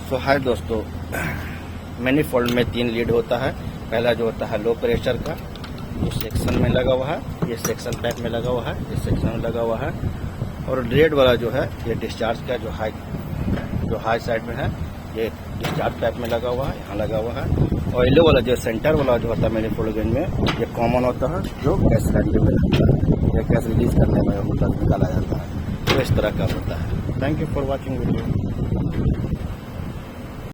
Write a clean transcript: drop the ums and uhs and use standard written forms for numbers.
सो हाय दोस्तों, मैनीफोल्ड में 3 लीड होता है। पहला जो होता है लो प्रेशर का, जो सेक्शन में लगा हुआ है, ये सेक्शन पाइप में लगा हुआ है, ये सेक्शन में लगा हुआ है। और रेड वाला जो है ये डिस्चार्ज का जो हाई साइड में है, ये डिस्चार्ज पाइप में लगा हुआ है, यहाँ लगा हुआ है। और येलो वाला जो सेंटर वाला जो होता है मैनीफोल्ड गेन में, ये कॉमन होता है, जो गैस रेडियो में लगता है, या गैस रिलीज करने में मतलब निकाला जाता है। तो इस तरह का होता है। Thank you for watching video.